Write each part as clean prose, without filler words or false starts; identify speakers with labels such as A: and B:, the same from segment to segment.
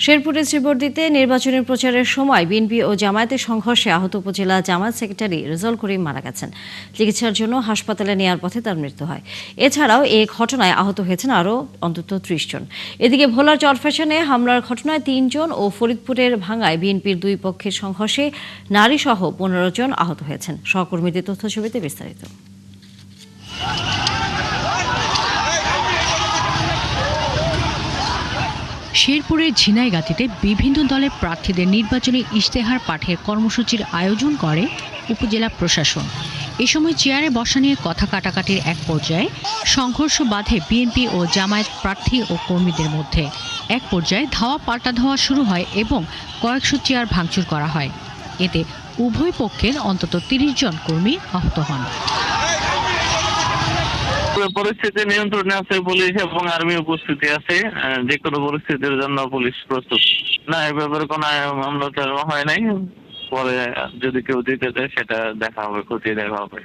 A: শেরপুরের শ্রীবর্দীতে নির্বাচনী প্রচারের সময় বিএনপি ও জামায়াতের সংঘর্ষে আহত উপজেলা জামায়াত সেক্রেটারি রেজাউল করিম মারা গেছেন। চিকিৎসার জন্য হাসপাতালে নেওয়ার পথে তার মৃত্যু হয়। এছাড়াও এই ঘটনায় আহত হয়েছেন আরও অন্তত ৩০ জন। এদিকে ভোলার চরফ্যাশনে হামলার ঘটনায় ৩ জন ও ফরিদপুরের ভাঙ্গায় বিএনপির দুই পক্ষের সংঘর্ষে নারীসহ ১৫ জন আহত হয়েছেন। সহকর্মীদের তথ্যছবিতে বিস্তারিত।
B: শেরপুরের ঝিনাইগাতিতে বিভিন্ন দলের প্রার্থীদের নির্বাচনী ইশতেহার পাঠের কর্মসূচির আয়োজন করে উপজেলা প্রশাসন। এ সময় চেয়ারে বসা নিয়ে কথা কাটাকাটির এক পর্যায়ে সংঘর্ষ বাধে বিএনপি ও জামায়াত প্রার্থী ও কর্মীদের মধ্যে। এক পর্যায়ে ধাওয়া পাল্টা ধাওয়া শুরু হয় এবং কয়েকশো চেয়ার ভাঙচুর করা হয়। এতে উভয় পক্ষের অন্তত ৩০ জন কর্মী আহত হন।
C: পরিস্থিতি নিয়ন্ত্রণে আছে পুলিশ এবং আর্মি উপস্থিতি আছে। যে কোনো পরিস্থিতির জন্য পুলিশ প্রস্তুত। না, এই ব্যাপারে কোনো মামলা হয় নাই। পরে যদি কেউ দিতে চায় সেটা দেখা হবে, খতিয়ে দেখা হবে।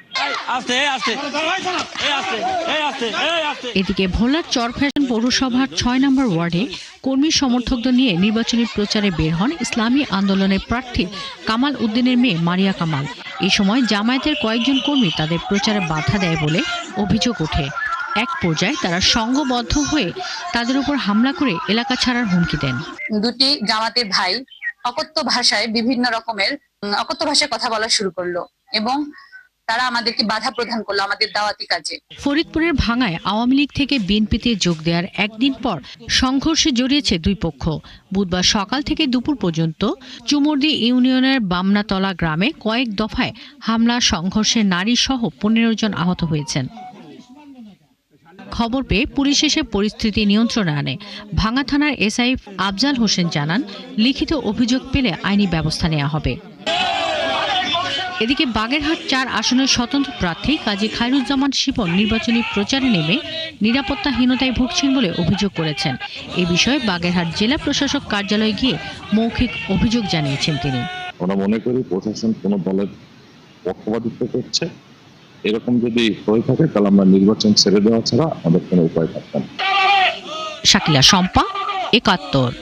B: এদিকে ভোলার চরফ্যাশন পৌরসভার ৬ নম্বর ওয়ার্ডে কর্মী সমর্থকদের নিয়ে নির্বাচনী প্রচারে বের হন ইসলামী আন্দোলনের প্রার্থী কামাল উদ্দিনের মেয়ে মারিয়া কামাল। এই সময় জামায়াতের কয়েকজন কর্মী তাদের প্রচারে বাধা দেয় বলে অভিযোগ ওঠে। এক পর্যায়ে তারা সংঘবদ্ধ হয়ে তাদের উপর হামলা করে এলাকা ছাড়ার হুমকি দেন।
D: দুটি জামাতের ভাই অকথ্য ভাষায় বিভিন্ন রকমের অকথ্য ভাষায় কথা বলা শুরু করলো এবং তারা আমাদেরকে বাধা প্রদান করলো আমাদের দাওয়াতি কাজে।
B: ফরিদপুরের ভাঙ্গায় আওয়ামী লীগ থেকে বিএনপিতে যোগ দেওয়ার একদিন পর সংঘর্ষে জড়িয়েছে দুই পক্ষ। বুধবার সকাল থেকে দুপুর পর্যন্ত চুমুরদি ইউনিয়নের বামনাতলা গ্রামে কয়েক দফায় হামলা সংঘর্ষে নারী সহ ১৫ জন আহত হয়েছেন। খবর পেয়ে পুলিশ এসে পরিস্থিতি নিয়ন্ত্রণে আনে। ভাঙ্গা থানার এসআই আফজাল হোসেন জানান, লিখিত অভিযোগ পেলে আইনি ব্যবস্থা নেওয়া হবে। এদিকে বাগেরহাট ৪ আসনের স্বতন্ত্র প্রার্থী কাজী খায়রুজ্জামান শিপন নির্বাচনী প্রচারে নেমে নিরাপত্তাহীনতায় ভুগছেন বলে অভিযোগ করেছেন। এ বিষয়ে বাগেরহাট জেলা প্রশাসক কার্যালয়ে গিয়ে মৌখিক অভিযোগ জানিয়েছেন তিনি।
E: আমরা মনে করি প্রশাসন কোনো দলের পক্ষপাতিত্ব করছে। এরকম যদি হয়ে থাকে তাহলে আমরা নির্বাচন ছেড়ে দেওয়া ছাড়া আমাদের কোনো উপায় থাকবে না।
B: শাকিলা শম্পা, ৭১।